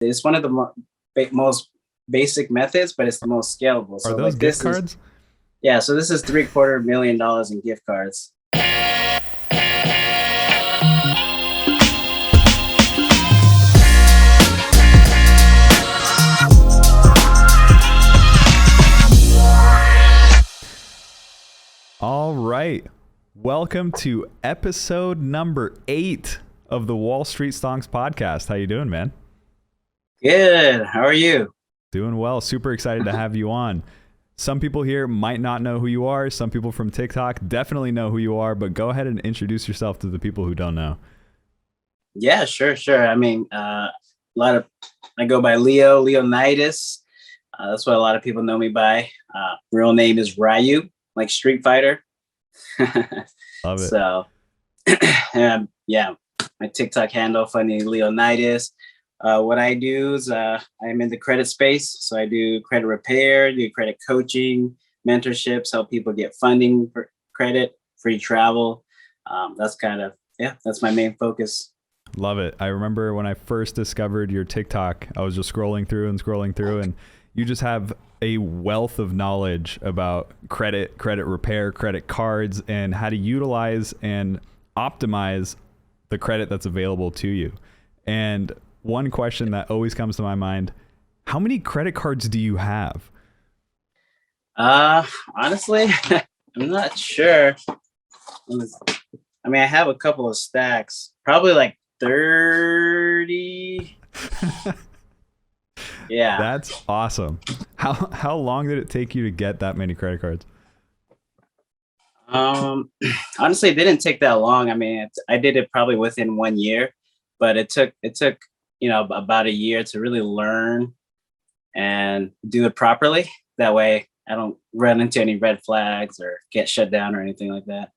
It's one of the most basic methods, but it's the most scalable. So are those gift cards? Yeah. So this is $750,000 in gift cards. All right. Welcome to episode number 8 of the Wall Street Stonks podcast. How you doing, man? Good. How are you? Doing well. Super excited to have you on. Some people here might not know who you are. Some people from TikTok definitely know who you are, but go ahead and introduce yourself to the people who don't know. Yeah, sure. I mean, I go by Leonidas. That's what a lot of people know me by. Real name is Ryu, like Street Fighter. Love it. So, yeah, my TikTok handle, funny Leonidas. What I do is I'm in the credit space. So I do credit repair, do credit coaching, mentorships, help people get funding for credit, free travel. That's my main focus. Love it. I remember when I first discovered your TikTok, I was just scrolling through, and you just have a wealth of knowledge about credit repair, credit cards, and how to utilize and optimize the credit that's available to you. And one question that always comes to my mind, how many credit cards do you have? Honestly, I'm not sure. I mean, I have a couple of stacks, probably like 30. Yeah. That's awesome. How long did it take you to get that many credit cards? Honestly, it didn't take that long. I mean, I did it probably within 1 year, but it took about a year to really learn and do it properly. That way I don't run into any red flags or get shut down or anything like that.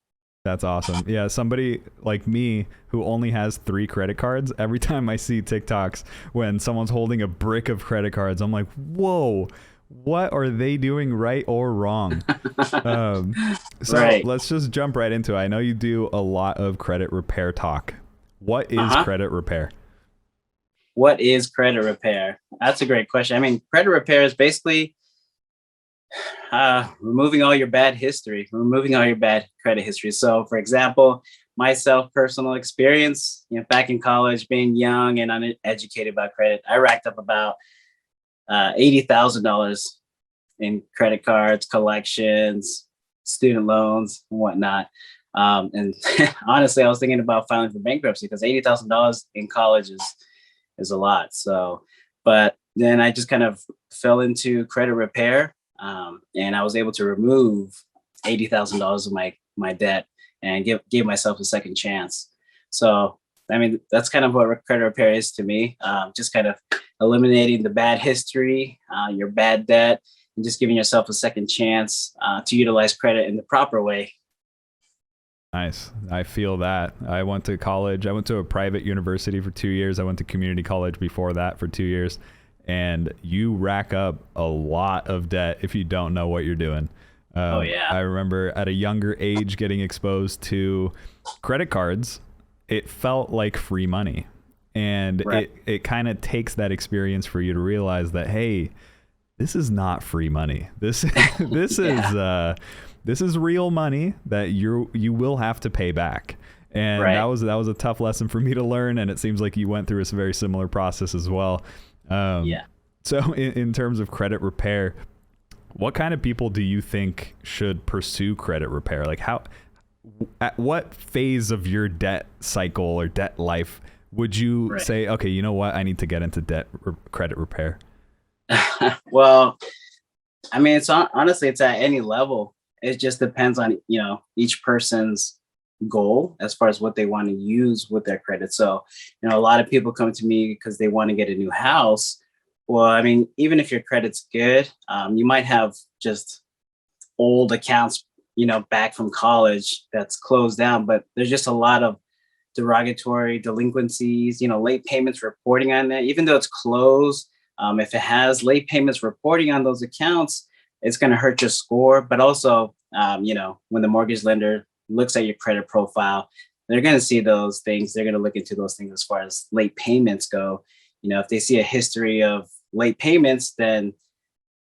That's awesome. Yeah, somebody like me who only has 3 credit cards, every time I see TikToks when someone's holding a brick of credit cards, I'm like, whoa, what are they doing right or wrong? Let's just jump right into it. I know you do a lot of credit repair talk. What is credit repair? What is credit repair? That's a great question. I mean, credit repair is basically removing all your bad history, removing all your bad credit history. So, for example, myself, personal experience, back in college, being young and uneducated about credit, I racked up about $80,000 in credit cards, collections, student loans, and whatnot. And honestly, I was thinking about filing for bankruptcy because $80,000 in college is a lot. So, but then I just kind of fell into credit repair, and I was able to remove $80,000 of my debt and give myself a second chance. So, I mean, that's kind of what credit repair is to me. Just kind of eliminating the bad history, your bad debt, and just giving yourself a second chance to utilize credit in the proper way. Nice. I feel that. I went to college. I went to a private university for 2 years. I went to community college before that for 2 years. And you rack up a lot of debt if you don't know what you're doing. I remember at a younger age getting exposed to credit cards. It felt like free money. And it kind of takes that experience for you to realize that, hey, this is not free money. This is real money that you will have to pay back. And that was a tough lesson for me to learn. And it seems like you went through a very similar process as well. So in terms of credit repair, what kind of people do you think should pursue credit repair? Like at what phase of your debt cycle or debt life would you say, okay, you know what? I need to get into credit repair. Well, I mean, honestly, it's at any level. It just depends on, each person's goal as far as what they want to use with their credit. So, a lot of people come to me because they want to get a new house. Well, I mean, even if your credit's good, you might have just old accounts, back from college that's closed down, but there's just a lot of derogatory delinquencies, late payments reporting on that, even though it's closed. If it has late payments reporting on those accounts, it's going to hurt your score. But also, when the mortgage lender looks at your credit profile, they're going to see those things. They're going to look into those things as far as late payments go. if they see a history of late payments, then,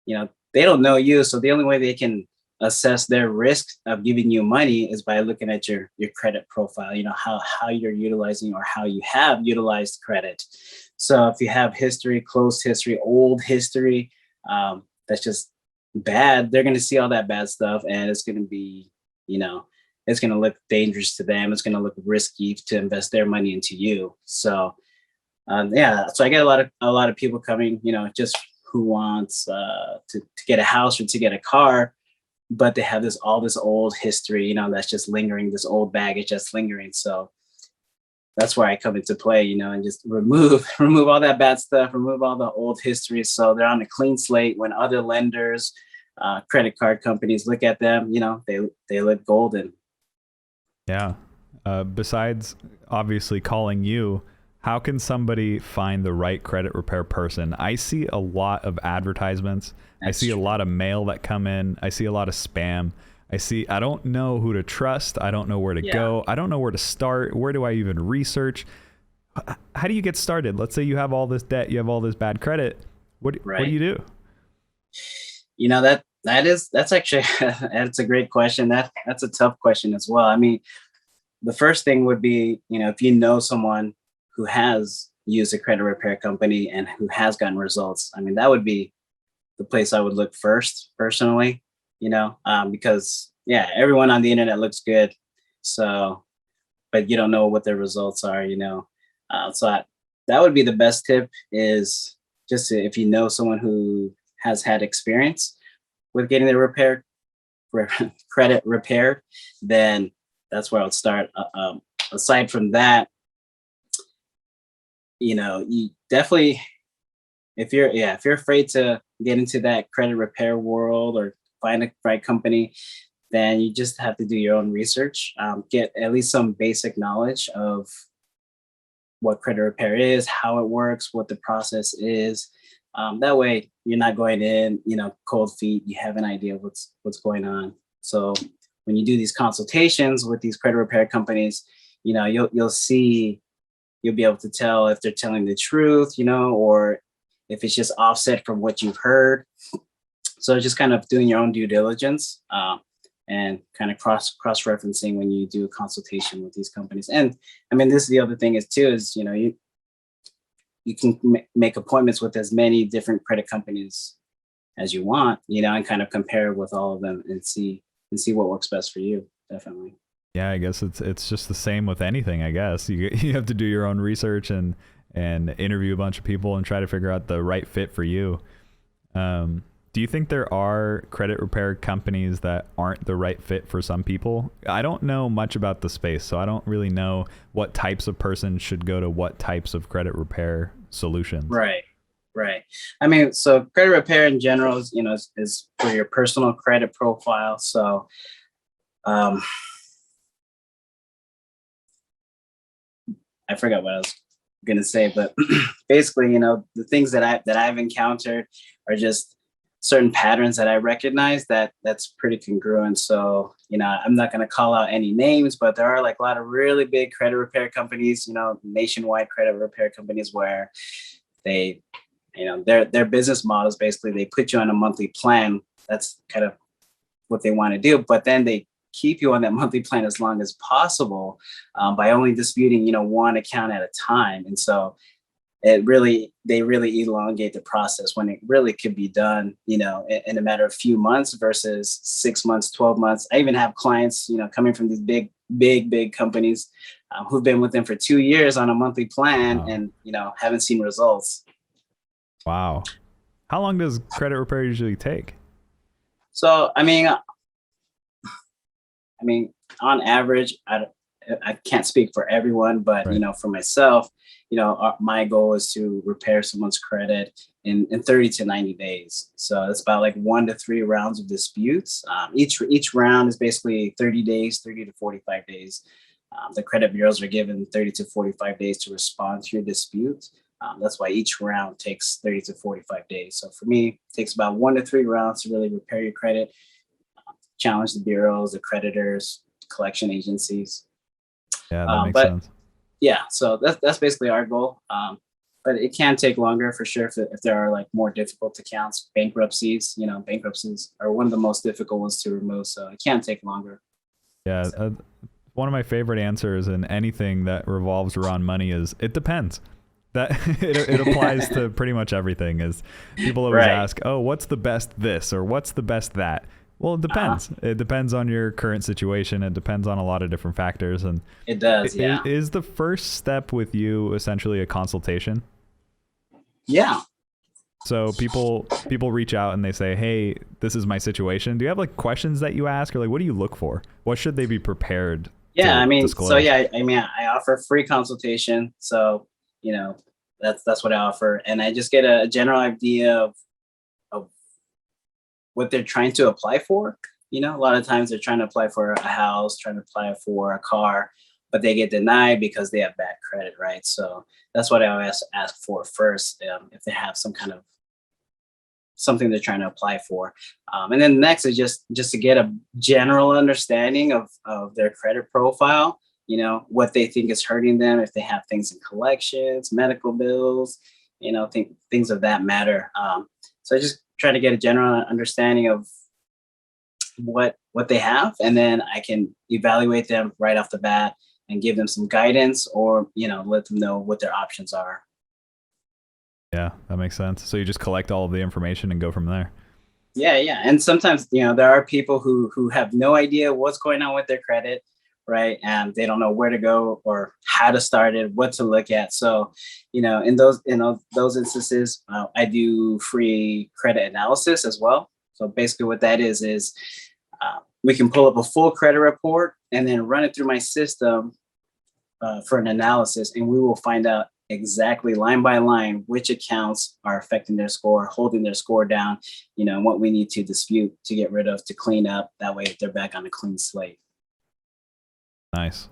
they don't know you. So the only way they can assess their risk of giving you money is by looking at your credit profile, how you're utilizing or how you have utilized credit. So if you have history, closed history, old history, that's just bad, they're going to see all that bad stuff, and it's going to be, it's going to look dangerous to them. It's going to look risky to invest their money into you. So so I get a lot of people coming, just who wants to get a house or to get a car, but they have all this old history, that's just lingering, this old baggage that's lingering. So that's where I come into play, and just remove all that bad stuff, remove all the old history. So they're on a clean slate. When other lenders, credit card companies look at them, they look golden. Yeah. Besides obviously calling you, how can somebody find the right credit repair person? I see a lot of advertisements. I see a lot of mail that come in. I see a lot of spam. I don't know who to trust. I don't know where to go. I don't know where to start. Where do I even research? How do you get started? Let's say you have all this debt, you have all this bad credit. What do you do? That's actually, that's a great question. That's a tough question as well. I mean, the first thing would be, if you know someone who has used a credit repair company and who has gotten results, I mean, that would be the place I would look first, personally, because everyone on the internet looks good. So, but you don't know what their results are, that would be the best tip, is just if you know someone who has had experience with getting their credit repaired, then that's where I would start. Aside from that, you definitely, if you're afraid to get into that credit repair world or find a right company, then you just have to do your own research, get at least some basic knowledge of what credit repair is, how it works, what the process is. That way you're not going in, cold feet. You have an idea of what's going on. So when you do these consultations with these credit repair companies, you'll be able to tell if they're telling the truth, or if it's just offset from what you've heard. So just kind of doing your own due diligence, and kind of cross-referencing when you do a consultation with these companies. And I mean, this is the other thing is you can make appointments with as many different credit companies as you want, and kind of compare with all of them and see what works best for you. Definitely. Yeah, I guess it's just the same with anything. I guess you have to do your own research and interview a bunch of people and try to figure out the right fit for you. Do you think there are credit repair companies that aren't the right fit for some people? I don't know much about the space, so I don't really know what types of person should go to what types of credit repair solutions. Right. I mean, so credit repair in general is for your personal credit profile. So, I forgot what I was going to say, but basically, the things that I've encountered are just certain patterns that I recognize that's pretty congruent. So, I'm not going to call out any names, but there are like a lot of really big credit repair companies, nationwide credit repair companies where they, their business models, basically they put you on a monthly plan. That's kind of what they want to do. But then they keep you on that monthly plan as long as possible, by only disputing, one account at a time. And so they really elongate the process when it really could be done, in a matter of few months versus 6 months, 12 months. I even have clients, coming from these big companies, who've been with them for 2 years on a monthly plan. Wow. And, haven't seen results. Wow. How long does credit repair usually take? So, I mean, on average, I can't speak for everyone, but, right. For myself, my goal is to repair someone's credit in 30 to 90 days. So it's about like 1 to 3 rounds of disputes. Each round is basically 30 days, 30 to 45 days. The credit bureaus are given 30 to 45 days to respond to your dispute. That's why each round takes 30 to 45 days. So for me, it takes about 1 to 3 rounds to really repair your credit, challenge the bureaus, the creditors, collection agencies. Yeah, that makes sense. Yeah, so that's basically our goal. but it can take longer for sure if there are like more difficult accounts, bankruptcies. Bankruptcies are one of the most difficult ones to remove, so it can take longer. Yeah. One of my favorite answers in anything that revolves around money is it depends. That it applies to pretty much everything. Is people always ask, oh, what's the best this or what's the best that? Well, it depends. It depends on your current situation. It depends on a lot of different factors. And it does. Yeah. Is the first step with you essentially a consultation? Yeah. So people reach out and they say, hey, this is my situation. Do you have like questions that you ask, or like, what do you look for? What should they be prepared? Yeah. Disclose? I offer free consultation. So, that's what I offer. And I just get a general idea of what they're trying to apply for. A lot of times they're trying to apply for a house, trying to apply for a car, but they get denied because they have bad credit, right? So that's what I always ask for first, if they have some kind of something they're trying to apply for. And then next is just to get a general understanding of their credit profile, what they think is hurting them, if they have things in collections, medical bills, things of that matter. So I just try to get a general understanding of what they have, and then I can evaluate them right off the bat and give them some guidance, or let them know what their options are. Yeah, that makes sense. So you just collect all of the information and go from there. Yeah. And sometimes, there are people who have no idea what's going on with their credit, right? And they don't know where to go or how to start it, what to look at. So, in those instances, I do free credit analysis as well. So basically what that is we can pull up a full credit report and then run it through my system for an analysis, and we will find out exactly line by line which accounts are affecting their score, holding their score down, what we need to dispute, to get rid of, to clean up. That way they're back on a clean slate. Nice.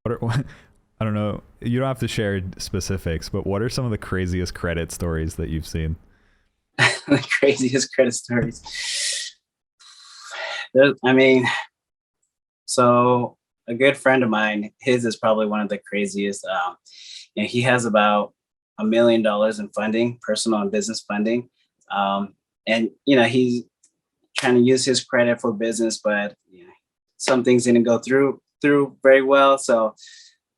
I don't know, you don't have to share specifics, but what are some of the craziest credit stories that you've seen? The craziest credit stories. So a good friend of mine, his is probably one of the craziest. He has about $1 million in funding, personal and business funding. And he's trying to use his credit for business, but some things didn't go through very well. So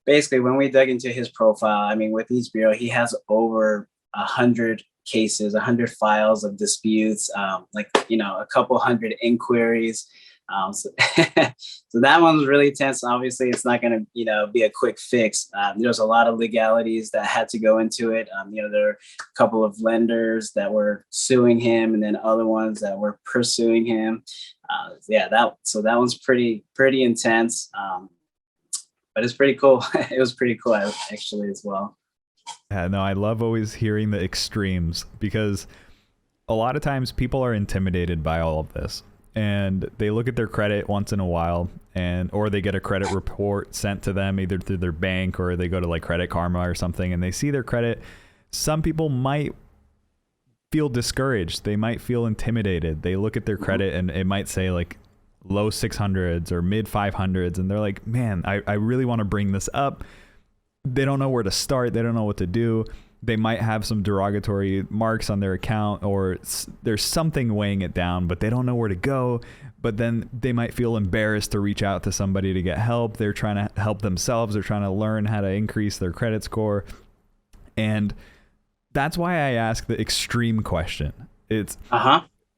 basically when we dug into his profile, with each bureau, he has over 100 cases, 100 files of disputes, a couple hundred inquiries. So that one's really tense. Obviously, it's not going to, be a quick fix. There's a lot of legalities that had to go into it. There are a couple of lenders that were suing him, and then other ones that were pursuing him. That one's pretty intense. But it's pretty cool. It was pretty cool actually as well. Yeah, no, I love always hearing the extremes, because a lot of times people are intimidated by all of this, and they look at their credit once in a while, or they get a credit report sent to them either through their bank, or they go to like Credit Karma or something and they see their credit. Some people might feel discouraged. They might feel intimidated. They look at their credit and it might say like low 600s or mid 500s, and they're like, man, I really want to bring this up. They don't know where to start. They don't know what to do. They might have some derogatory marks on their account, or there's something weighing it down, but they don't know where to go. But then they might feel embarrassed to reach out to somebody to get help. They're trying to help themselves. They're trying to learn how to increase their credit score. And that's why I ask the extreme question. It's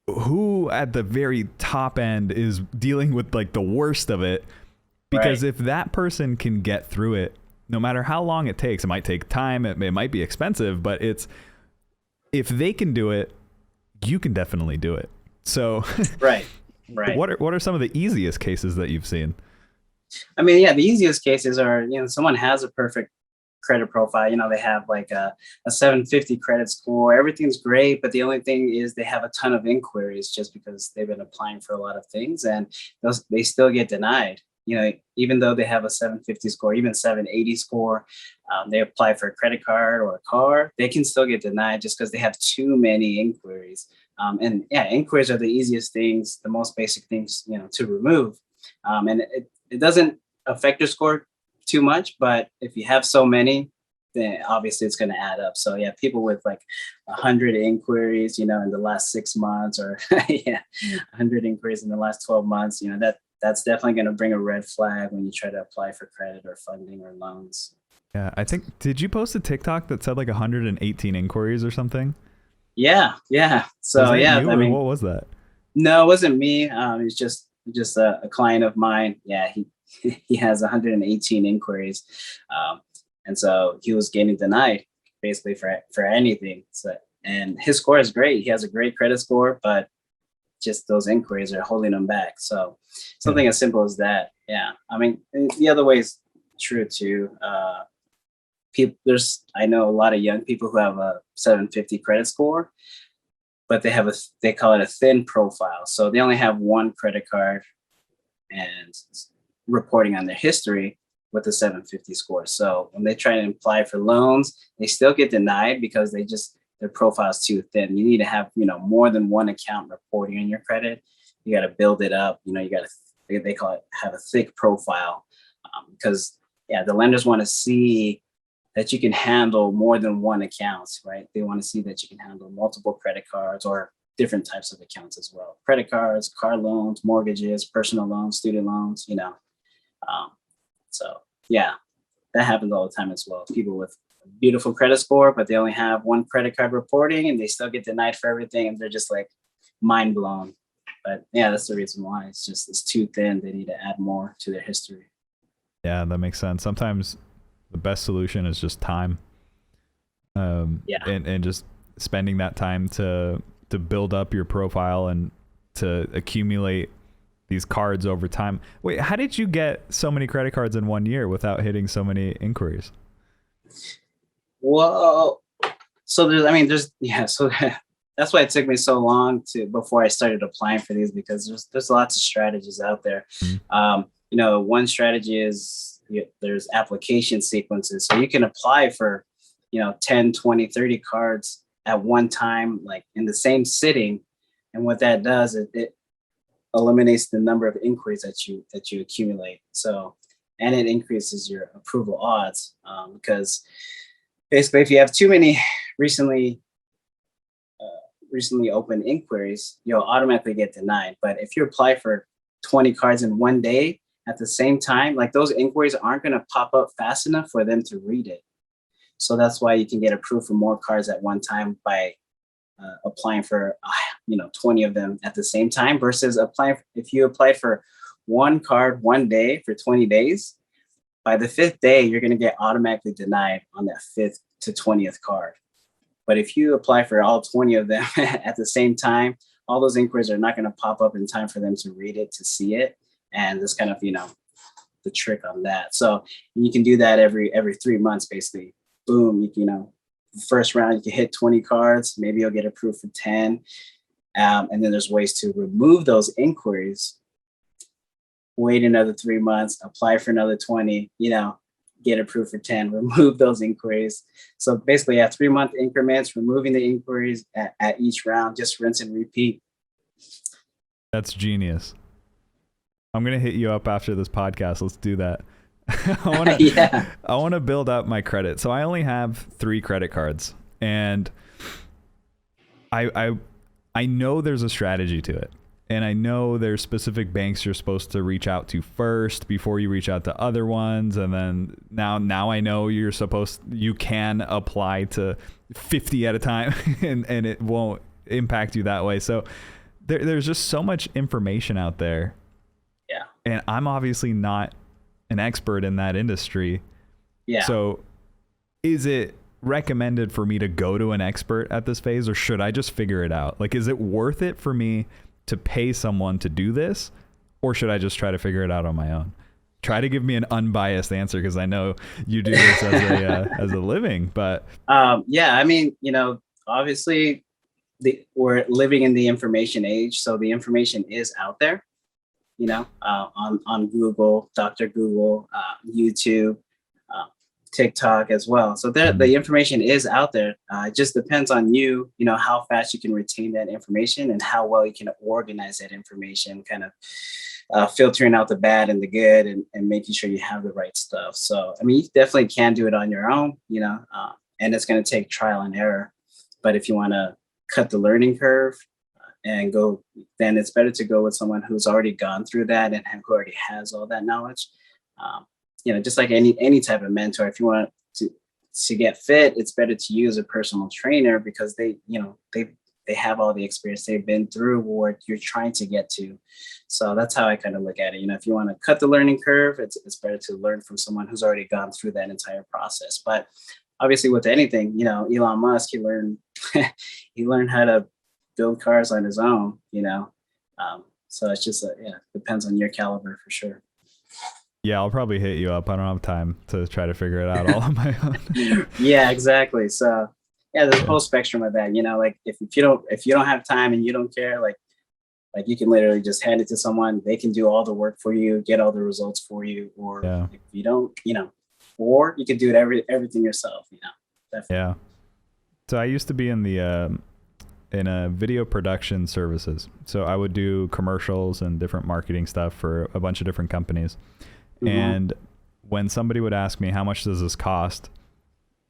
who at the very top end is dealing with like the worst of it? Because if that person can get through it, no matter how long it takes, it might take time, it might be expensive, but if they can do it, you can definitely do it. So right. What are some of the easiest cases that you've seen? The easiest cases are, someone has a perfect credit profile. They have like a 750 credit score. Everything's great, but the only thing is they have a ton of inquiries just because they've been applying for a lot of things, and they still get denied. Even though they have a 750 score, even 780 score, they apply for a credit card or a car, they can still get denied just because they have too many inquiries. Inquiries are the easiest things, the most basic things, to remove. And it doesn't affect your score too much, but if you have so many, then obviously it's going to add up. So yeah, people with like 100 inquiries, in the last 6 months, or 100 inquiries in the last 12 months, that's definitely going to bring a red flag when you try to apply for credit or funding or loans. Yeah, I think, did you post a TikTok that said like 118 inquiries or something? Yeah. So yeah, you, what was that? No, it wasn't me. It's just a client of mine. Yeah, he has 118 inquiries, and so he was getting denied basically for anything. So, and his score is great. He has a great credit score, but just those inquiries are holding him back. So something as simple as that. Yeah, I mean, the other way is true too. I know a lot of young people who have a 750 credit score, but they call it a thin profile. So they only have one credit card and reporting on their history with a 750 score. So when they try to apply for loans, they still get denied because their profile is too thin. You need to have, more than one account reporting on your credit. You got to build it up. You got to, they call it, have a thick profile, because the lenders want to see that you can handle more than one account, right? They want to see that you can handle multiple credit cards or different types of accounts as well. Credit cards, car loans, mortgages, personal loans, student loans, So yeah, that happens all the time as well. People with a beautiful credit score, but they only have one credit card reporting and they still get denied for everything. And they're just like mind blown. But yeah, that's the reason why. It's too thin. They need to add more to their history. Yeah, that makes sense. Sometimes the best solution is just time. And just spending that time to build up your profile and to accumulate these cards over time. Wait, how did you get so many credit cards in 1 year without hitting so many inquiries? Well, so that's why it took me so long before I started applying for these, because there's lots of strategies out there. Mm-hmm. One strategy is there's application sequences. So you can apply for, 10, 20, 30 cards at one time, like in the same sitting. And what that does is it eliminates the number of inquiries that you accumulate. So, and it increases your approval odds, because basically if you have too many recently opened inquiries, you'll automatically get denied. But if you apply for 20 cards in one day at the same time, like those inquiries aren't going to pop up fast enough for them to read it. So that's why you can get approved for more cards at one time by applying for 20 of them at the same time, versus if you applied for one card one day for 20 days, by the 5th day, you're going to get automatically denied on that 5th to 20th card. But if you apply for all 20 of them at the same time, all those inquiries are not going to pop up in time for them to read it, to see it. And that's kind of, the trick on that. So you can do that every 3 months, basically. Boom, first round, you can hit 20 cards. Maybe you'll get approved for 10. And then there's ways to remove those inquiries. Wait another 3 months, apply for another 20, get approved for 10, remove those inquiries. So basically, 3-month increments, removing the inquiries at each round, just rinse and repeat. That's genius. I'm going to hit you up after this podcast. Let's do that. I want to build up my credit. So I only have 3 credit cards, and I know there's a strategy to it. And I know there's specific banks you're supposed to reach out to first before you reach out to other ones. And then now I know you can apply to 50 at a time and it won't impact you that way. So there's just so much information out there. Yeah. And I'm obviously not an expert in that industry. Yeah. So is it recommended for me to go to an expert at this phase, or should I just figure it out? Like, is it worth it for me to pay someone to do this, or should I just try to figure it out on my own? Try to give me an unbiased answer, because I know you do this as a living. But obviously we're living in the information age, so the information is out there. On Google, Dr. Google, YouTube, TikTok as well. So the information is out there. It just depends on you, how fast you can retain that information and how well you can organize that information, kind of filtering out the bad and the good, and making sure you have the right stuff. So, I mean, you definitely can do it on your own, and it's going to take trial and error. But if you want to cut the learning curve and go, then it's better to go with someone who's already gone through that and who already has all that knowledge. Just like any type of mentor, if you want to get fit, it's better to use a personal trainer because they have all the experience, they've been through what you're trying to get to. So that's how I kind of look at it. If you want to cut the learning curve, it's better to learn from someone who's already gone through that entire process. But obviously with anything, Elon Musk, he learned how to build cars on his own, so it's just, depends on your caliber for sure. Yeah, I'll probably hit you up. I don't have time to try to figure it out all on my own. Yeah, exactly. So yeah, there's a whole spectrum of that, like if you don't have time and you don't care, like you can literally just hand it to someone. They can do all the work for you, get all the results for you. Or if you don't, or you can do everything yourself, Definitely. Yeah. So I used to be in the, in a video production services. So I would do commercials and different marketing stuff for a bunch of different companies. Mm-hmm. And when somebody would ask me, how much does this cost?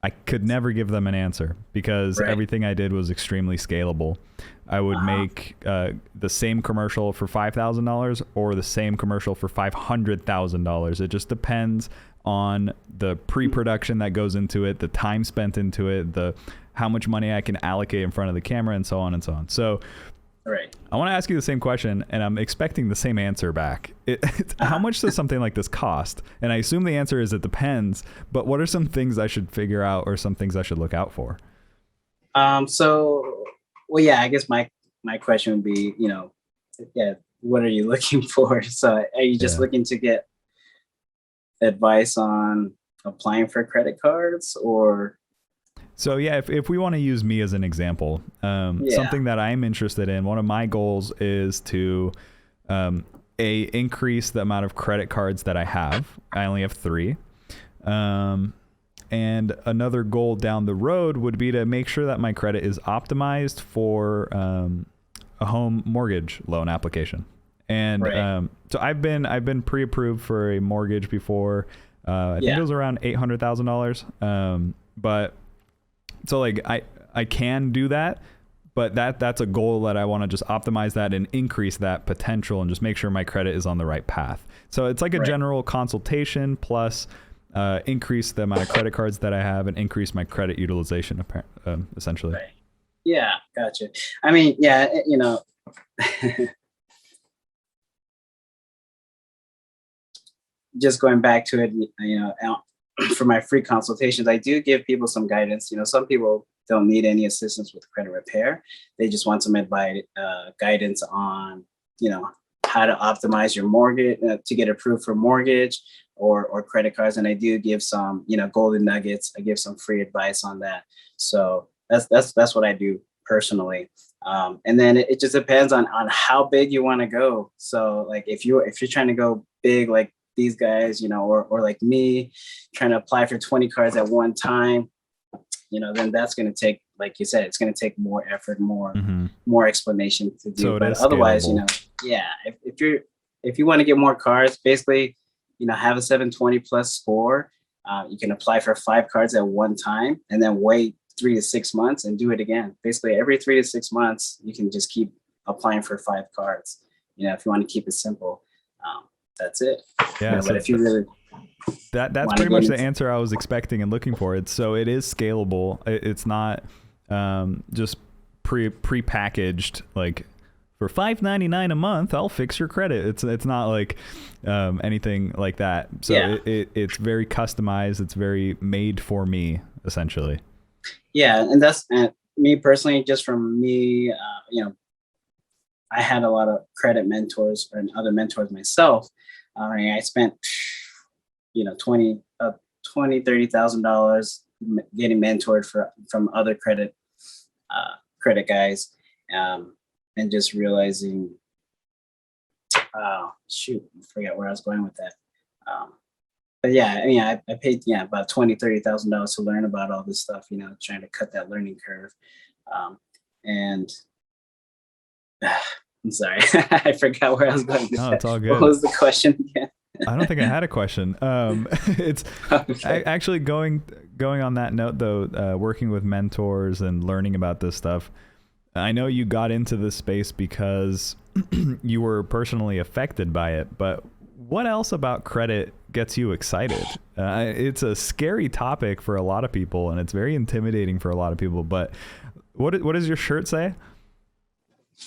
I could never give them an answer because everything I did was extremely scalable. I would make the same commercial for $5,000 or the same commercial for $500,000. It just depends on the pre-production that goes into it, the time spent into it, how much money I can allocate in front of the camera, and so on and so on. So I want to ask you the same question, and I'm expecting the same answer back. How much does something like this cost? And I assume the answer is it depends, but what are some things I should figure out or some things I should look out for? I guess my question would be, what are you looking for? So are you just looking to get advice on applying for credit cards, or? So if we want to use me as an example, something that I'm interested in, one of my goals is to increase the amount of credit cards that I have. I only have 3. And another goal down the road would be to make sure that my credit is optimized for a home mortgage loan application. And so I've been pre-approved for a mortgage before. I think it was around $800,000. But so like I can do that, but that's a goal that I want to just optimize that and increase that potential and just make sure my credit is on the right path. So it's like a general consultation plus increase the amount of credit cards that I have and increase my credit utilization, essentially. Right. Yeah, gotcha. I mean, just going back to it, for my free consultations, I do give people some guidance. Some people don't need any assistance with credit repair. They just want some advice, guidance on, how to optimize your mortgage to get approved for mortgage or credit cards. And I do give some, golden nuggets. I give some free advice on that. So that's what I do personally. And then it just depends on how big you want to go. So like if you're trying to go big, like these guys, or like me trying to apply for 20 cards at one time, then that's going to take, like you said, it's going to take more effort, more explanation to do. So but otherwise, scalable. If you want to get more cards, basically, have a 720 plus score. You can apply for 5 cards at one time and then wait 3 to 6 months and do it again. Basically every 3 to 6 months, you can just keep applying for 5 cards. If you want to keep it simple. That's it. Yeah. But if you really that's pretty much the answer I was expecting and looking for. It is scalable. It's not just pre-packaged like for $5.99 a month I'll fix your credit. It's not like anything like that. So it's very customized. It's very made for me essentially. Yeah, and that's me personally. Just from me, I had a lot of credit mentors and other mentors myself. I spent, $30,000 getting mentored from other credit guys, and just realizing, I forget where I was going with that. But yeah, I mean, I paid about $30,000 to learn about all this stuff. Trying to cut that learning curve, and I'm sorry. I forgot where I was going with No, that. it's all good. What was the question again? I don't think I had a question. It's Okay. actually going on that note though, working with mentors and learning about this stuff. I know you got into this space because you were personally affected by it, but what else about credit gets you excited? It's a scary topic for a lot of people, and it's very intimidating for a lot of people. But what does your shirt say?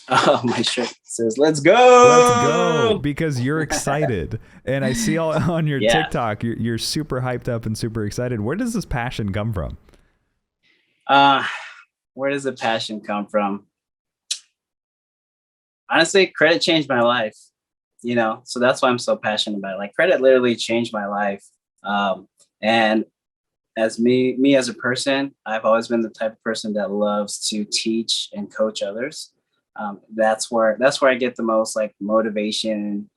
Oh, my shirt says, "Let's go." Let's go, because you're excited. And I see all on your Yeah. TikTok, you're super hyped up and super excited. Where does this passion come from? Where does the passion come from? Honestly, credit changed my life, so that's why I'm so passionate about it. Like, credit literally changed my life. And as me as a person, I've always been the type of person that loves to teach and coach others. That's where I get the most like motivation.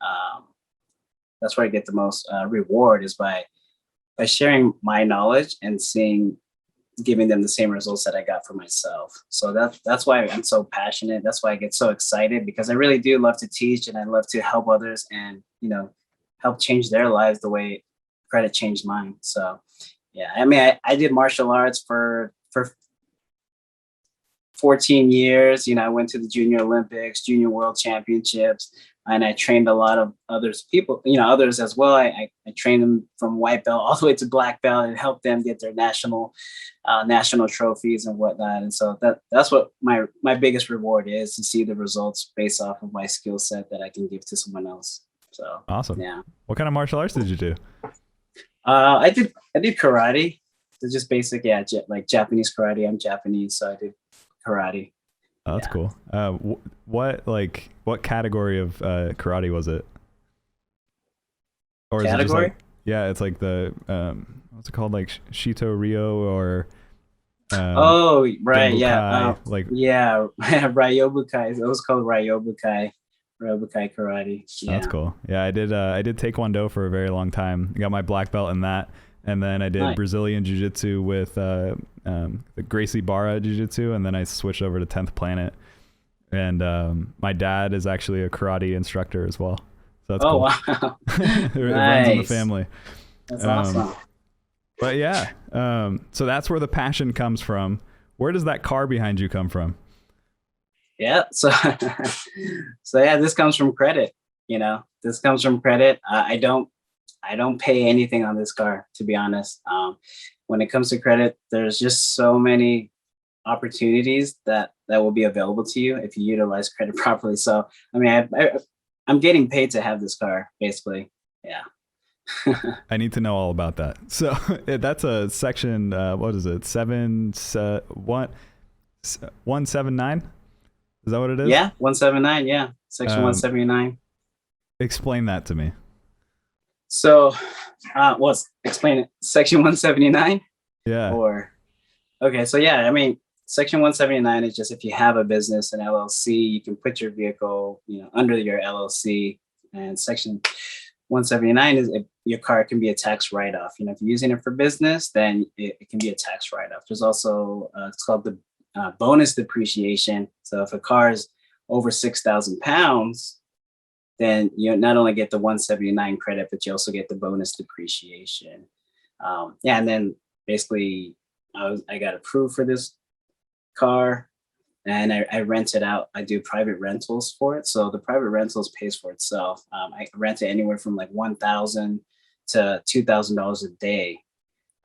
That's where I get the most reward, is by sharing my knowledge and giving them the same results that I got for myself. So that's why I'm so passionate. That's why I get so excited, because I really do love to teach, and I love to help others and, help change their lives the way credit changed mine. So yeah, I mean, I did martial arts for 14 years. I went to the Junior Olympics, Junior World Championships, and I trained a lot of others as well. I trained them from white belt all the way to black belt, and helped them get their national trophies and whatnot. And so that's what my biggest reward is, to see the results based off of my skill set that I can give to someone else. So Awesome. yeah. What kind of martial arts did you do? I did karate. It's just basic, like Japanese karate. I'm Japanese, so I did karate. Oh, that's cool. What category of karate was it? Or is Category? it just like, it's like the what's it called, like Shito Ryo or Oh, right, yeah, Genbukai, Ryobukai. It was called Ryobukai karate. Yeah. That's cool. Yeah, I did Taekwondo for a very long time. I got my black belt in that, and then I did Nice. Brazilian Jiu-Jitsu with the Gracie Barra Jiu-Jitsu, and then I switched over to 10th Planet. And my dad is actually a karate instructor as well. So that's cool. Wow. It runs in the Nice. family. That's awesome. But yeah, so that's where the passion comes from. Where does that car behind you come from? Yeah. So yeah, this comes from credit. This comes from credit. I don't pay anything on this car, to be honest. When it comes to credit, there's just so many opportunities that will be available to you if you utilize credit properly. So I mean, I'm getting paid to have this car, basically. Yeah. I need to know all about that. So that's a section. What is it? 179. Is that what it is? Yeah, 179. Yeah, section 179. Explain that to me. So, explain it. Section 179. Yeah. Okay. So yeah, I mean, section 179 is just if you have a business, an LLC, you can put your vehicle, under your LLC. And section 179 is if your car can be a tax write-off. If you're using it for business, then it can be a tax write-off. There's also it's called the bonus depreciation. So if a car is over 6,000 pounds, then you not only get the 179 credit, but you also get the bonus depreciation. And then basically I got approved for this car, and I rent it out. I do private rentals for it. So the private rentals pays for itself. I rent it anywhere from like $1,000 to $2,000 a day.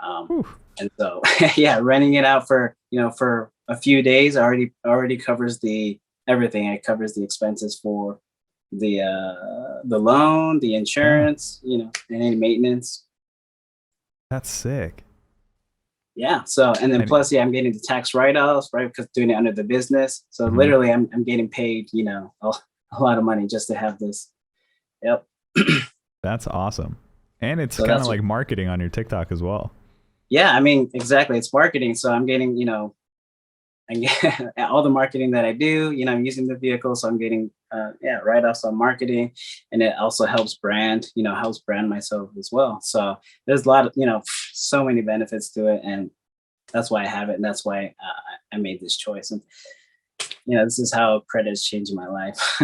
And so, yeah, renting it out for a few days already covers everything. It covers the expenses for the loan, the insurance, and any maintenance. That's sick. Yeah. So, and then plus, I'm getting the tax write-offs, right? Because doing it under the business. So literally I'm getting paid, a lot of money just to have this. Yep. That's awesome. And it's kind of like marketing on your TikTok as well. Yeah, I mean, exactly. It's marketing. So I'm getting, I get all the marketing that I do, I'm using the vehicle. So I'm getting, write-offs on marketing, and it also helps brand myself as well. So there's a lot of, so many benefits to it. And that's why I have it. And that's why I made this choice. And this is how credit is changing my life.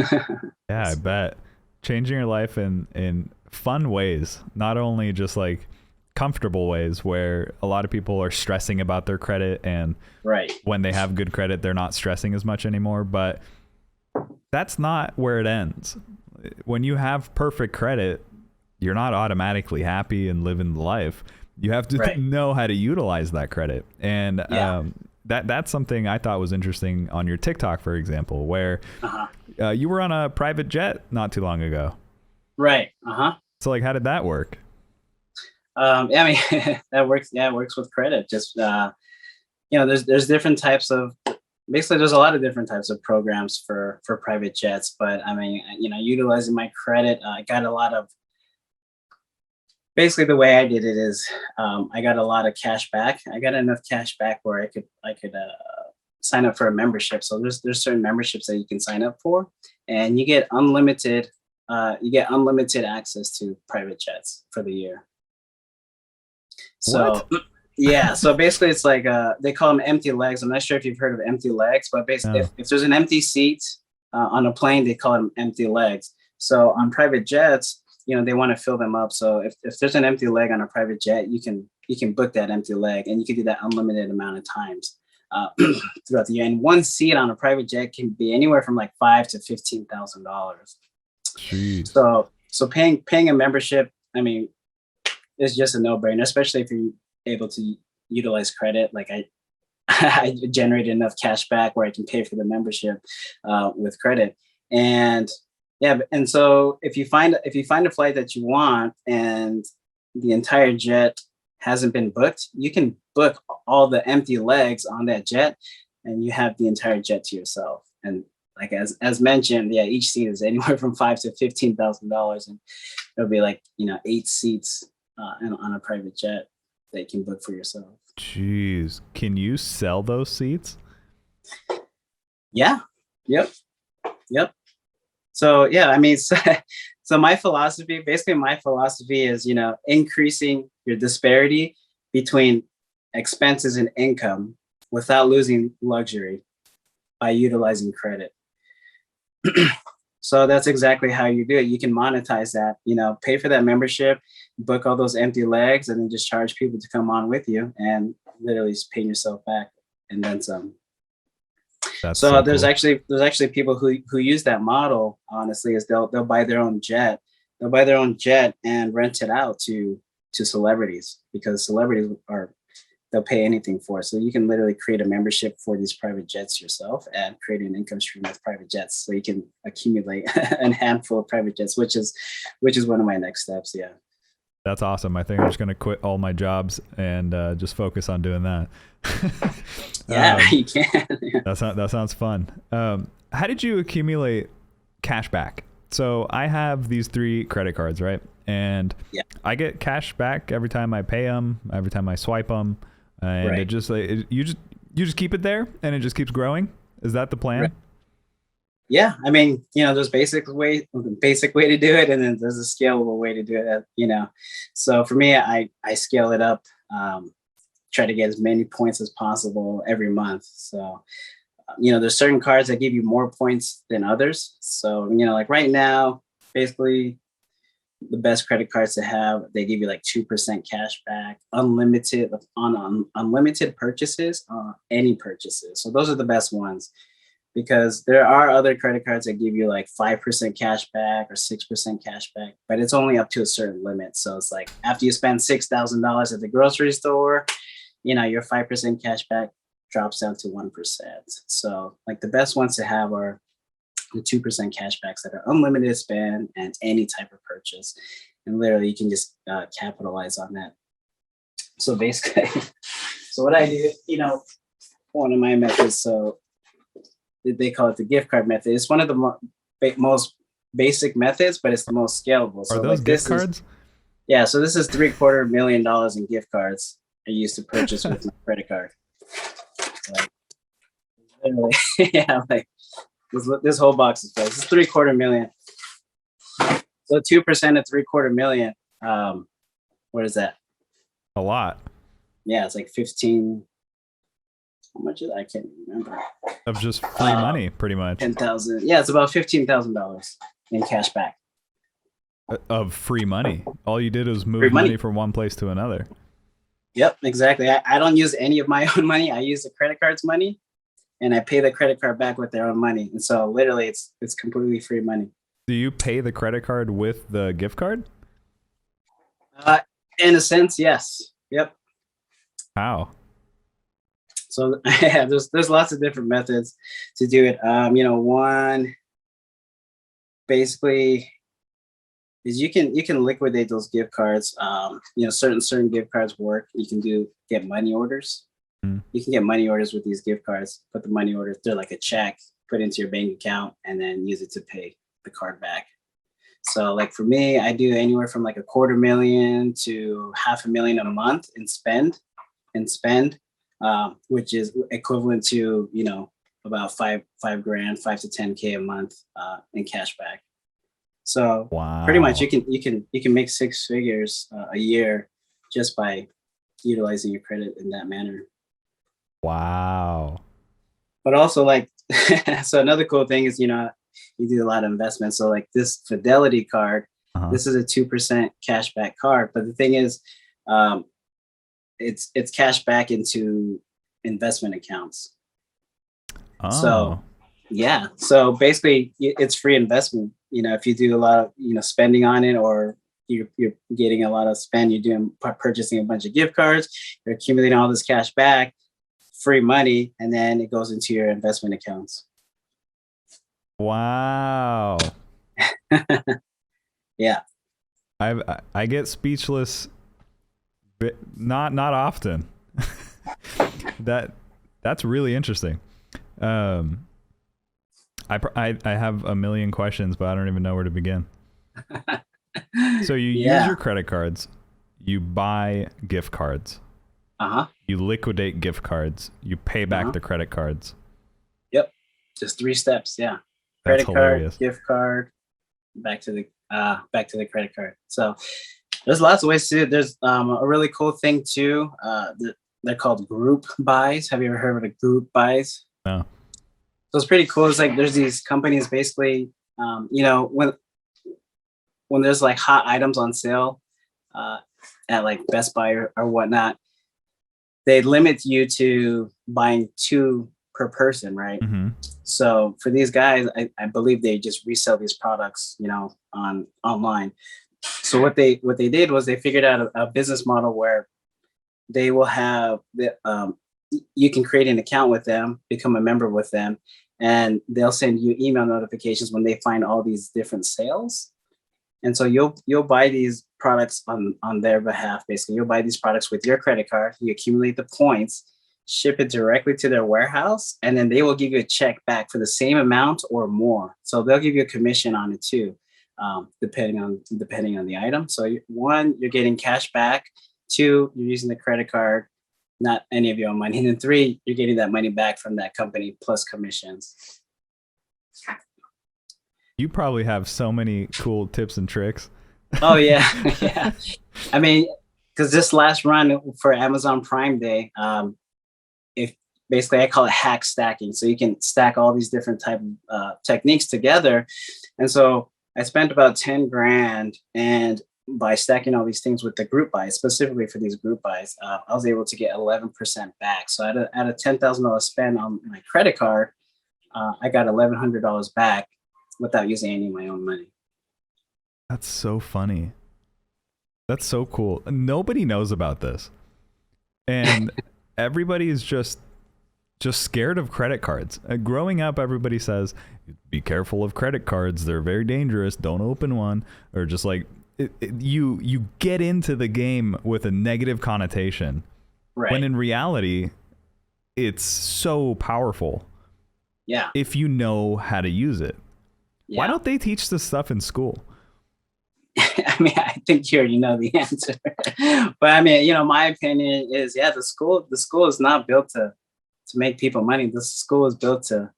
Yeah, I bet. Changing your life in fun ways, not only just like comfortable ways where a lot of people are stressing about their credit, and right. when they have good credit, they're not stressing as much anymore. But that's not where it ends. When you have perfect credit, you're not automatically happy and living the life. You have to know how to utilize that credit. And that's something I thought was interesting on your TikTok, for example, where you were on a private jet not too long ago. Right. So like, how did that work? I mean, that works. Yeah, it works with credit. Just, there's different types of, basically there's a lot of different types of programs for private jets, but I mean, utilizing my credit, I got a lot of, basically the way I did it is, I got a lot of cash back. I got enough cash back where I could sign up for a membership. So there's certain memberships that you can sign up for, and you get unlimited access to private jets for the year. So what? Yeah, so basically it's like they call them empty legs. I'm not sure if you've heard of empty legs, but basically if there's an empty seat on a plane, they call them empty legs. So on private jets, they want to fill them up. So if there's an empty leg on a private jet, you can book that empty leg, and you can do that unlimited amount of times throughout the year. And one seat on a private jet can be anywhere from like $5,000 to $15,000. So paying a membership, I mean, it's just a no-brainer, especially if you're able to utilize credit. Like I generate enough cash back where I can pay for the membership with credit. And and so if you find a flight that you want and the entire jet hasn't been booked, you can book all the empty legs on that jet, and you have the entire jet to yourself. And like as mentioned, each seat is anywhere from $5,000 to $15,000, and it'll be like 8 seats on a private jet that you can book for yourself. Jeez, can you sell those seats? Yeah. Yep. So I mean, so my philosophy is, increasing your disparity between expenses and income without losing luxury by utilizing credit. So that's exactly how you do it. You can monetize that, pay for that membership, book all those empty legs, and then just charge people to come on with you, and literally just paying yourself back and then some. So there's cool. actually people who use that model, honestly, is they'll buy their own jet. They'll buy their own jet and rent it out to celebrities, because celebrities they'll pay anything for it. So you can literally create a membership for these private jets yourself and create an income stream with private jets. So you can accumulate a handful of private jets, which is one of my next steps. Yeah. That's awesome. I think I'm just going to quit all my jobs and just focus on doing that. You can. Yeah. That sounds fun. How did you accumulate cash back? So I have these 3 credit cards, right? And I get cash back every time I pay them, every time I swipe them. And it just you just keep it there and it just keeps growing. Is that the plan? Right. Yeah, I mean, there's basic way to do it, and then there's a scalable way to do it. So for me, I scale it up, try to get as many points as possible every month. So there's certain cards that give you more points than others. So like right now, basically the best credit cards to have, they give you like 2% cash back, unlimited on unlimited purchases, any purchases. So those are the best ones, because there are other credit cards that give you like 5% cash back or 6% cash back, but it's only up to a certain limit. So it's like after you spend $6,000 at the grocery store, your 5% cash back drops down to 1%. So like the best ones to have are the 2% cashbacks that are unlimited spend and any type of purchase. And literally you can just capitalize on that. So basically, so what I do, one of my methods, so they call it the gift card method. It's one of the most basic methods, but it's the most scalable. So are those like gift cards? So this is $750,000 in gift cards I used to purchase with my credit card. Like, literally, like this whole box is full. This is $750,000. So 2% of $750,000. What is that? A lot. Yeah, it's like 15. how much is it? I can't remember. Of just free money, pretty much. 10,000. Yeah, it's about $15,000 in cash back. Of free money. All you did was move money from one place to another. Yep, exactly. I don't use any of my own money. I use the credit card's money, and I pay the credit card back with their own money. And so literally it's completely free money. Do you pay the credit card with the gift card? In a sense, yes. Yep. How? So yeah, there's lots of different methods to do it. One basically is you can liquidate those gift cards. Certain gift cards work. You can get money orders. You can get money orders with these gift cards. Put the money orders, they're like a check, put into your bank account, and then use it to pay the card back. So like for me, I do anywhere from like $250,000 to $500,000 a month in spend, which is equivalent to, about $5,000, $5 to $10K a month in cash back. So Pretty much you can make six figures a year just by utilizing your credit in that manner. Wow. But also so another cool thing is, you do a lot of investments. So like this Fidelity card, this is a 2% cash back card. But the thing is, it's cash back into investment accounts. Oh. So yeah. So basically it's free investment. If you do a lot of, spending on it, or you're getting a lot of spend, you're doing purchasing a bunch of gift cards, you're accumulating all this cash back, free money, and then it goes into your investment accounts. Wow. Yeah. I get speechless, but not often. That's really interesting. I have a million questions, but I don't even know where to begin. So you use your credit cards, you buy gift cards, you liquidate gift cards, you pay back the credit cards. Yep, just 3 steps. Yeah, that's credit hilarious. card, gift card, back to the credit card. So there's lots of ways to do it. There's a really cool thing too. They're called group buys. Have you ever heard of the group buys? No. So it's pretty cool. It's like there's these companies basically, when there's like hot items on sale at like Best Buy or whatnot, they limit you to buying 2 per person, right? Mm-hmm. So for these guys, I believe they just resell these products, online. So what they did was they figured out a business model where they will have you can create an account with them, become a member with them, and they'll send you email notifications when they find all these different sales. And so you'll buy these products on their behalf. Basically, you'll buy these products with your credit card. You accumulate the points, ship it directly to their warehouse, and then they will give you a check back for the same amount or more. So they'll give you a commission on it too, depending on the item. So 1, you're getting cash back. 2, you're using the credit card, not any of your own money. And then 3, you're getting that money back from that company plus commissions. You probably have so many cool tips and tricks. Oh yeah. Yeah. I mean, because this last run for Amazon Prime Day, if basically I call it hack stacking. So you can stack all these different type of techniques together. And so I spent about 10 grand, and by stacking all these things with the group buys, specifically for these group buys, I was able to get 11% back. So at a $10,000 spend on my credit card, I got $1,100 back without using any of my own money. That's so funny. That's so cool. Nobody knows about this. And everybody is just scared of credit cards. Growing up, everybody says, be careful of credit cards. They're very dangerous. Don't open one. Or just like, you get into the game with a negative connotation. Right. When in reality, it's so powerful. Yeah. If you know how to use it. Yeah. Why don't they teach this stuff in school? I mean, I think you already know the answer. But I mean, my opinion is, the school is not built to make people money. The school is built to,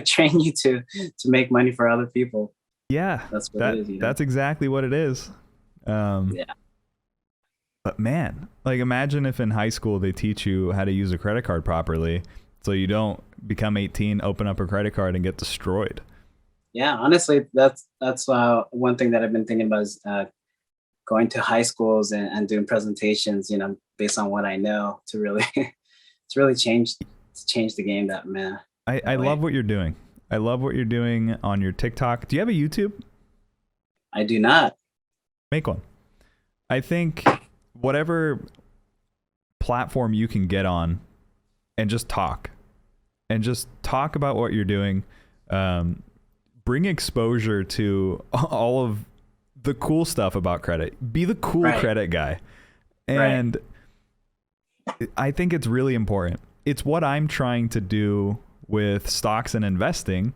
train you to make money for other people. Yeah, that's what it is. That's exactly what it is. Yeah. But man, like imagine if in high school they teach you how to use a credit card properly so you don't become 18, open up a credit card and get destroyed. Yeah, honestly, that's one thing that I've been thinking about is going to high schools and doing presentations, based on what I know to really to really change the game that man. I love what you're doing. I love what you're doing on your TikTok. Do you have a YouTube? I do not. Make one. I think whatever platform you can get on and just talk about what you're doing. Bring exposure to all of the cool stuff about credit. Be the cool credit guy. And I think it's really important. It's what I'm trying to do with stocks and investing.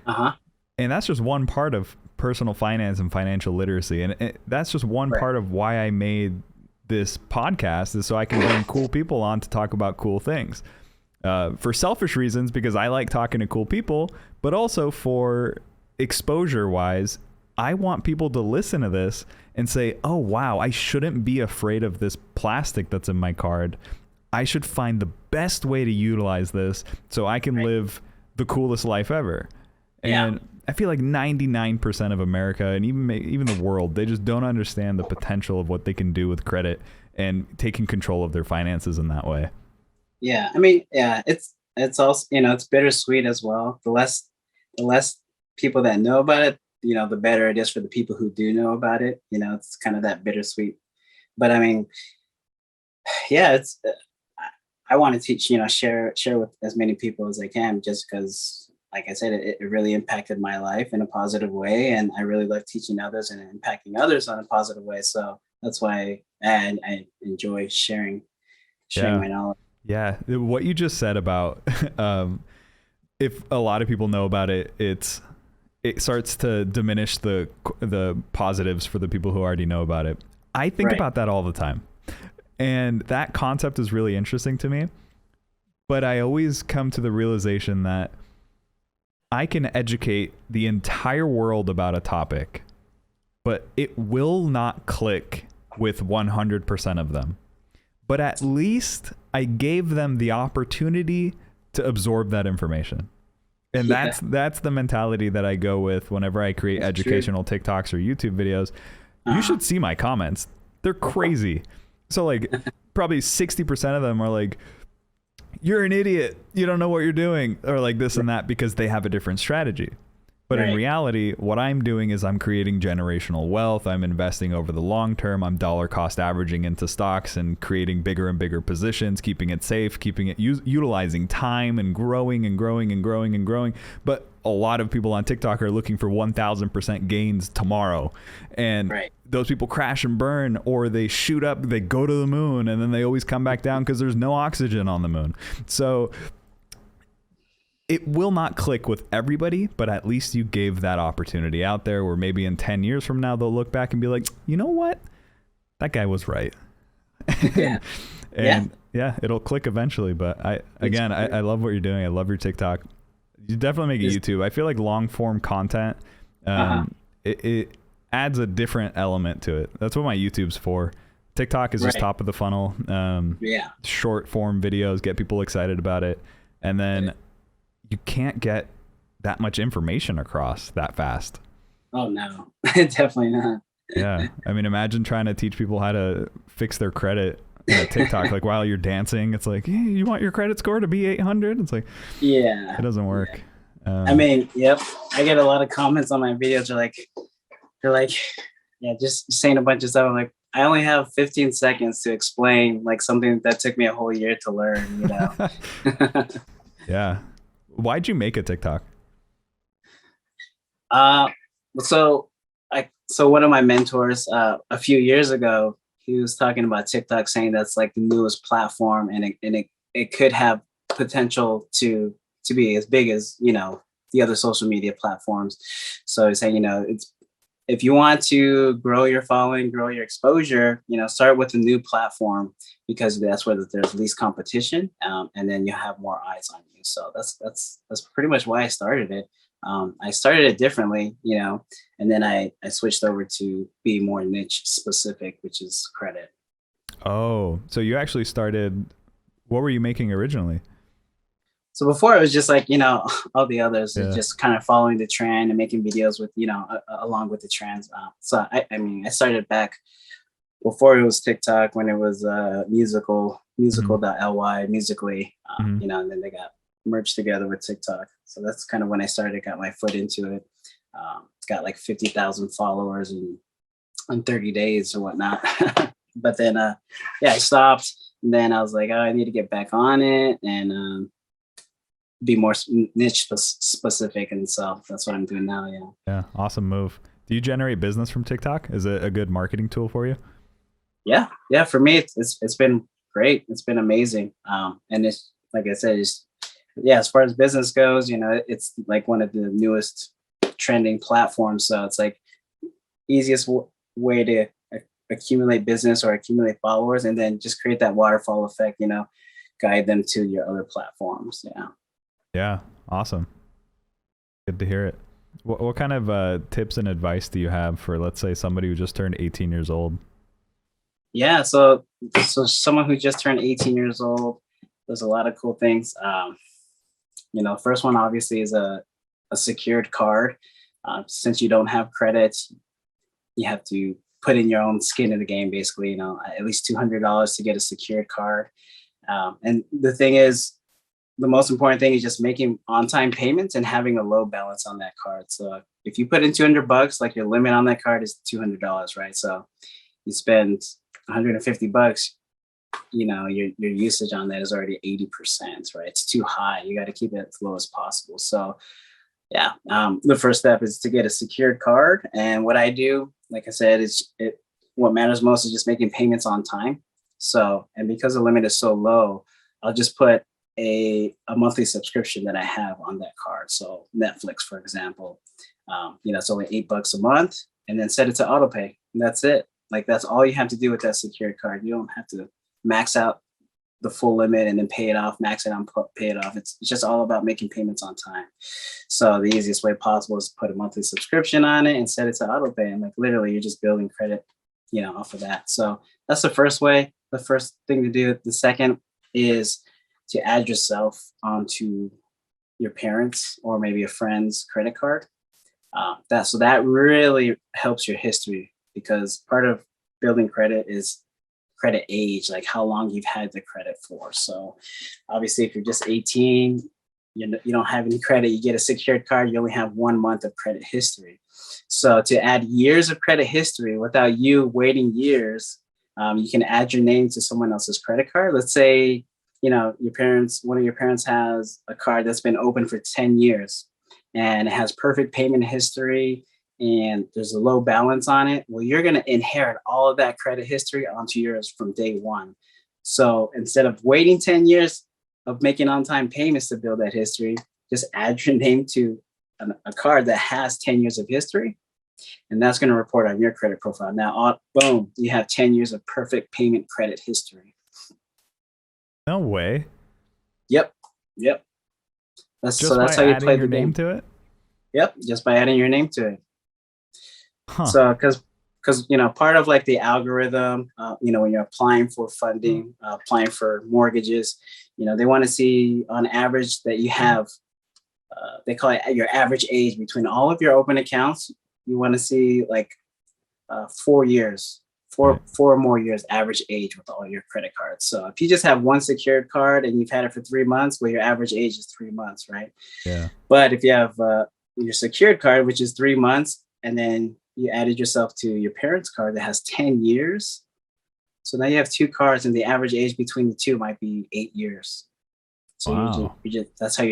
And that's just one part of personal finance and financial literacy. And that's just one part of why I made this podcast, is so I can bring cool people on to talk about cool things. For selfish reasons, because I like talking to cool people, but also for exposure wise, I want people to listen to this and say, oh, wow, I shouldn't be afraid of this plastic that's in my card. I should find the best way to utilize this so I can live the coolest life ever. And I feel like 99% of America and even the world, they just don't understand the potential of what they can do with credit and taking control of their finances in that way. Yeah, I mean, it's also, it's bittersweet as well. The less people that know about it, the better it is for the people who do know about it. It's kind of that bittersweet. But I mean, yeah, I want to teach, share with as many people as I can, just because, like I said, it really impacted my life in a positive way, and I really love teaching others and impacting others on a positive way. So that's why I enjoy sharing my knowledge. Yeah, what you just said about if a lot of people know about it, it starts to diminish the positives for the people who already know about it. I think about that all the time. And that concept is really interesting to me. But I always come to the realization that I can educate the entire world about a topic, but it will not click with 100% of them. But at least I gave them the opportunity to absorb that information. And that's the mentality that I go with whenever I create educational TikToks or YouTube videos. You should see my comments. They're crazy. So like probably 60% of them are like, you're an idiot, you don't know what you're doing, or like this and that, because they have a different strategy. But in reality, what I'm doing is I'm creating generational wealth. I'm investing over the long term. I'm dollar cost averaging into stocks and creating bigger and bigger positions, keeping it safe, keeping it utilizing time and growing and growing and growing and growing. But a lot of people on TikTok are looking for 1,000% gains tomorrow. And those people crash and burn, or they shoot up, they go to the moon, and then they always come back down because there's no oxygen on the moon. So it will not click with everybody, but at least you gave that opportunity out there, where maybe in 10 years from now, they'll look back and be like, you know what? That guy was right. And it'll click eventually. But I love what you're doing. I love your TikTok. You definitely make a YouTube. I feel like long form content, it adds a different element to it. That's what my YouTube's for. TikTok is just top of the funnel. Short form videos, get people excited about it. And then you can't get that much information across that fast. Oh no, definitely not. Yeah. I mean, imagine trying to teach people how to fix their credit in a TikTok, like while you're dancing. It's like, hey, you want your credit score to be 800? It's like, it doesn't work. I mean, I get a lot of comments on my videos. They're like, just saying a bunch of stuff. I'm like, I only have 15 seconds to explain like something that took me a whole year to learn, Yeah. Why'd you make a TikTok? So one of my mentors, a few years ago, he was talking about TikTok, saying that's like the newest platform, and it could have potential to be as big as, the other social media platforms. So he's saying, if you want to grow your following, grow your exposure, start with a new platform, because that's where there's least competition, and then you have more eyes on you. So that's pretty much why I started it. I started it differently, and then I switched over to be more niche specific, which is credit. Oh, so you actually started, what were you making originally? So before it was just like, all the others, Yeah. just kind of following the trend and making videos with, along with the trends. I mean, I started back before it was TikTok, when it was musical.ly, musically, and then they got merged together with TikTok. So that's kind of when I started, got my foot into it. It's got like 50,000 followers in 30 days or whatnot. But then, I stopped. And then I was like, oh, I need to get back on it and be more niche specific. And so that's what I'm doing now. Yeah. Yeah. Awesome move. Do you generate business from TikTok? Is it a good marketing tool for you? Yeah. Yeah. For me, it's been great. It's been amazing. And it's, like I said, as far as business goes, it's like one of the newest trending platforms. So it's like easiest way to accumulate business or accumulate followers, and then just create that waterfall effect, guide them to your other platforms. Yeah. Yeah. Awesome. Good to hear it. What kind of tips and advice do you have for, let's say, somebody who just turned 18 years old? Yeah. So someone who just turned 18 years old, there's a lot of cool things. First one obviously is a secured card. Since you don't have credit, you have to put in your own skin in the game, basically, at least $200 to get a secured card. And the thing is, the most important thing is just making on-time payments and having a low balance on that card. So if you put in $200, like your limit on that card is $200, right? So you spend $150, your usage on that is already 80%, right? It's too high. You got to keep it as low as possible. So yeah, the first step is to get a secured card. And what I do, like I said, what matters most is just making payments on time. So, and because the limit is so low, I'll just put a monthly subscription that I have on that card. So Netflix, for example, it's only $8 a month, and then set it to auto pay. And that's it. Like, that's all you have to do with that secured card. You don't have to max out the full limit and then pay it off, max it on, pay it off. It's just all about making payments on time. So the easiest way possible is to put a monthly subscription on it and set it to auto pay. And like, literally, you're just building credit, off of that. So that's the first way, the first thing to do. The second is to add yourself onto your parents' or maybe a friend's credit card. That really helps your history, because part of building credit is credit age, like how long you've had the credit for. So obviously, if you're just 18, you don't have any credit, you get a secured card, you only have 1 month of credit history. So to add years of credit history without you waiting years, you can add your name to someone else's credit card. Let's say, one of your parents has a card that's been open for 10 years and it has perfect payment history and there's a low balance on it. Well, you're going to inherit all of that credit history onto yours from day one. So instead of waiting 10 years of making on-time payments to build that history, just add your name to a card that has 10 years of history, and that's going to report on your credit profile. Now, boom, you have 10 years of perfect payment credit history. No way. Yep. That's how you play the name game. to it. Yep, just by adding your name to it. Huh. So, because part of like the algorithm, when you're applying for funding, applying for mortgages, they want to see on average that you have, they call it your average age between all of your open accounts. You want to see like 4 years, four or more years average age with all your credit cards. So if you just have one secured card and you've had it for 3 months, well, your average age is 3 months, right? Yeah. But if you have your secured card, which is 3 months, and then you added yourself to your parents' card that has 10 years. So now you have 2 cards, and the average age between the two might be 8 years. So wow. that's how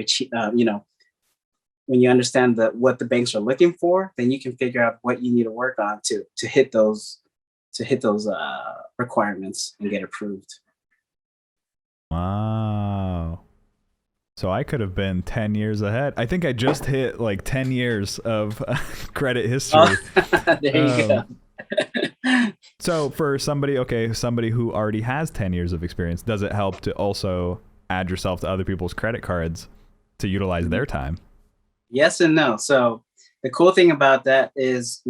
when you understand what the banks are looking for, then you can figure out what you need to work on to hit those requirements and get approved. Wow. So I could have been 10 years ahead. I think I just hit like 10 years of credit history. Oh, there you go. So for somebody who already has 10 years of experience, does it help to also add yourself to other people's credit cards to utilize their time? Yes and no. So the cool thing about that is,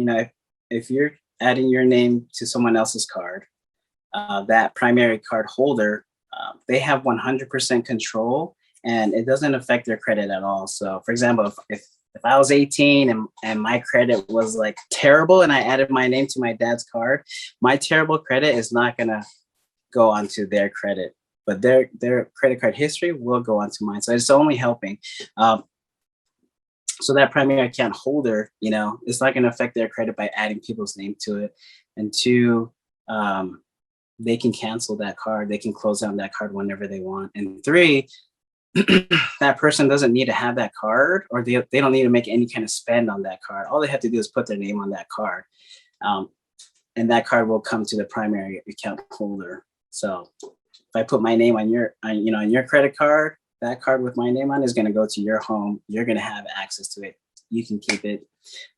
if you're adding your name to someone else's card, that primary card holder, they have 100% control, and it doesn't affect their credit at all. So for example, if I was 18 and my credit was like terrible and I added my name to my dad's card, my terrible credit is not going to go onto their credit, but their credit card history will go onto mine. So it's only helping. So that primary account holder, it's not going to affect their credit by adding people's name to it. And two, they can cancel that card. They can close down that card whenever they want. And three, that person doesn't need to have that card, or they don't need to make any kind of spend on that card. All they have to do is put their name on that card. And that card will come to the primary account holder. So if I put my name on your credit card, that card with my name on is going to go to your home. You're going to have access to it. You can keep it.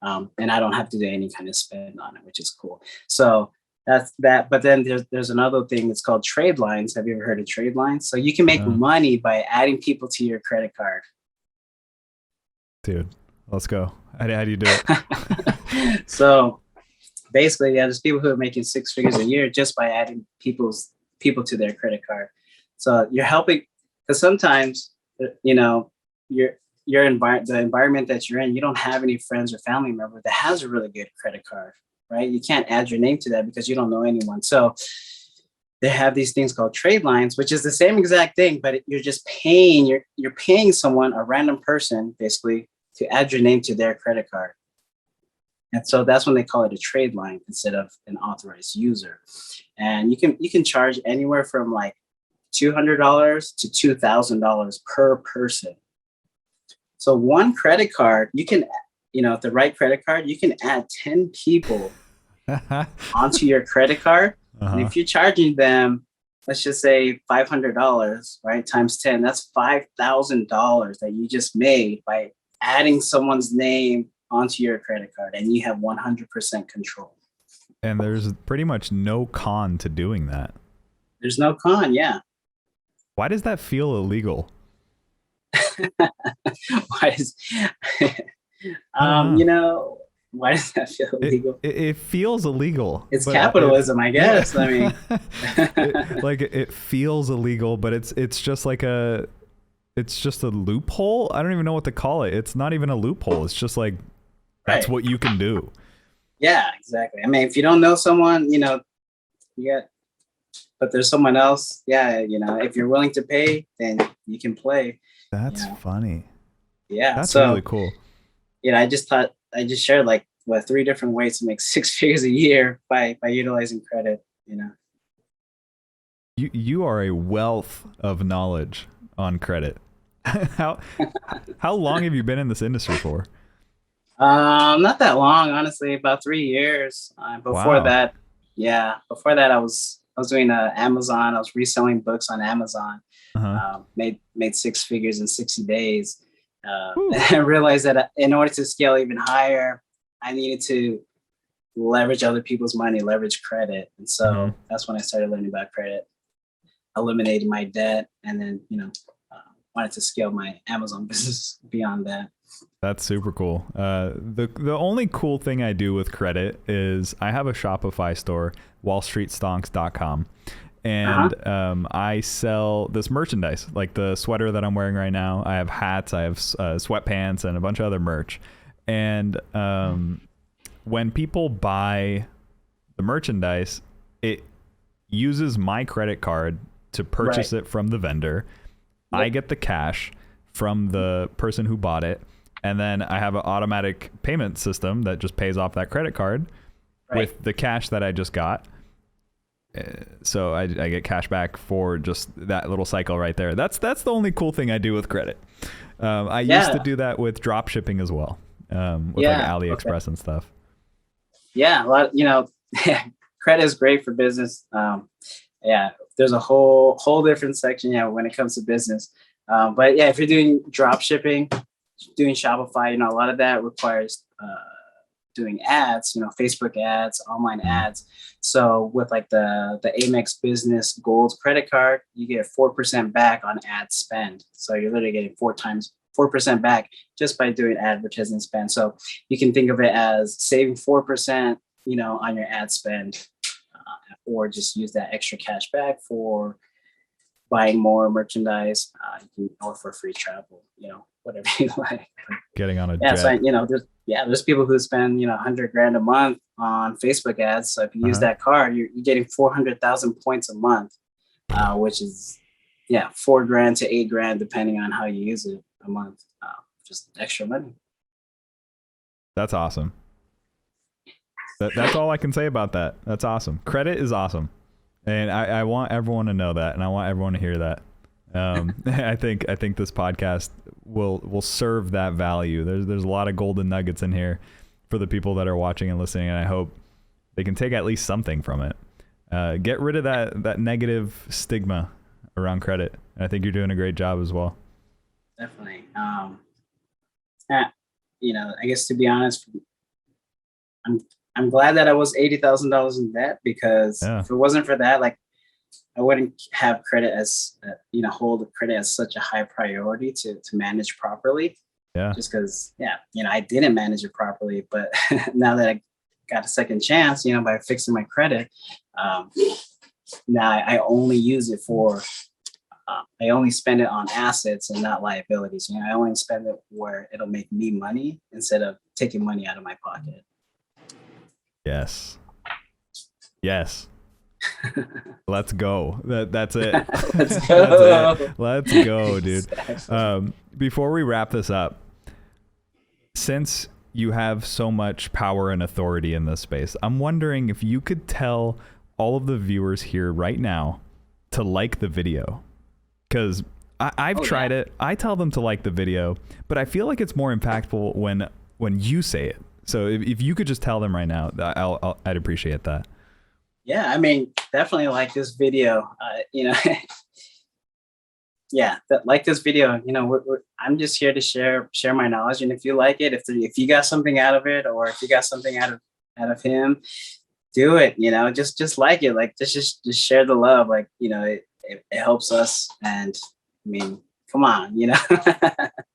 And I don't have to do any kind of spend on it, which is cool. So that's that. But then there's another thing that's called trade lines. Have you ever heard of trade lines? So you can make money by adding people to your credit card. Dude, let's go. How do you do it? So basically, there's people who are making 6 figures a year just by adding people to their credit card. So you're helping, because sometimes, the environment that you're in, you don't have any friends or family member that has a really good credit card, right? You can't add your name to that because you don't know anyone. So they have these things called trade lines, which is the same exact thing, but you're just paying, you're paying someone, a random person, basically, to add your name to their credit card. And so that's when they call it a trade line instead of an authorized user. And you can charge anywhere from like $200 to $2,000 per person. So one credit card, you can, the right credit card, you can add 10 people onto your credit card. And if you're charging them, let's just say $500, right, times 10, that's $5,000 that you just made by adding someone's name onto your credit card, and you have 100% control. And there's pretty much no con to doing that. There's no con, yeah. Why does that feel illegal? Why does that feel illegal? It feels illegal. It's capitalism, I guess. I mean, it feels illegal, but it's just like it's just a loophole. I don't even know what to call it. It's not even a loophole. It's just like, that's what you can do. Yeah, exactly. I mean, if you don't know someone, but there's someone else. Yeah, if you're willing to pay, then you can play. That's funny. Yeah, that's really cool. I just shared 3 different ways to make 6 figures a year by utilizing credit. You are a wealth of knowledge on credit. How long have you been in this industry for? Not that long, honestly, about 3 years. Before that, I was doing Amazon. I was reselling books on Amazon. Made 6 figures in 60 days. And I realized that in order to scale even higher, I needed to leverage other people's money, leverage credit. And so that's when I started learning about credit, eliminating my debt, and then, wanted to scale my Amazon business beyond that. That's super cool. The only cool thing I do with credit is I have a Shopify store, wallstreetstonks.com. And I sell this merchandise, like the sweater that I'm wearing right now. I have hats, I have sweatpants, and a bunch of other merch. And when people buy the merchandise, it uses my credit card to purchase it from the vendor. Yep. I get the cash from the person who bought it. And then I have an automatic payment system that just pays off that credit card with the cash that I just got. So I get cash back for just that little cycle right there. That's the only cool thing I do with credit. I used to do that with drop shipping as well, with AliExpress and stuff. Yeah, a lot. Credit is great for business. There's a whole different section when it comes to business. But if you're doing drop shipping, doing Shopify, a lot of that requires doing ads, Facebook ads, online ads. So with the Amex Business Gold credit card, you get 4% back on ad spend. So you're literally getting 4% back just by doing advertising spend. So you can think of it as saving 4%, on your ad spend or just use that extra cash back for buying more merchandise, or for free travel, whatever you like. Getting on a yeah, jet. So there's people who spend $100,000 a month on Facebook ads. So if you use that card, you're getting 400,000 points a month, which is $4,000 to $8,000 depending on how you use it a month. Just extra money. That's awesome. That's all I can say about that. That's awesome. Credit is awesome. And I want everyone to know that, and I want everyone to hear that. I think this podcast will serve that value. There's a lot of golden nuggets in here for the people that are watching and listening, and I hope they can take at least something from it. Get rid of that negative stigma around credit. I think you're doing a great job as well. Definitely. I guess, to be honest, I'm glad that I was $80,000 in debt, because if it wasn't for that, I wouldn't have credit as hold credit as such a high priority to manage properly. Yeah. Just because I didn't manage it properly, but now that I got a second chance, by fixing my credit, now I only use it for. I only spend it on assets and not liabilities. I only spend it where it'll make me money instead of taking money out of my pocket. Yes. Let's go. That's it. Let's go. That's it. Let's go, dude. Exactly. Before we wrap this up, since you have so much power and authority in this space, I'm wondering if you could tell all of the viewers here right now to like the video. Because I've tried it. I tell them to like the video, but I feel like it's more impactful when you say it. So if you could just tell them right now, I'd appreciate that. Yeah, definitely like this video. Like this video. I'm just here to share my knowledge, and if you like it, if you got something out of it, or if you got something out of him, do it. Just like it. Just share the love. It helps us, and come on,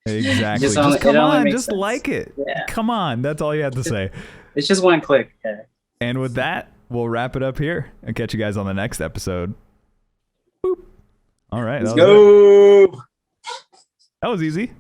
Exactly. Just come on, just like it. Yeah. Come on, that's all you have to say. It's just one click. Okay. And with that, we'll wrap it up here and catch you guys on the next episode. Boop. All right. Let's go. That was easy.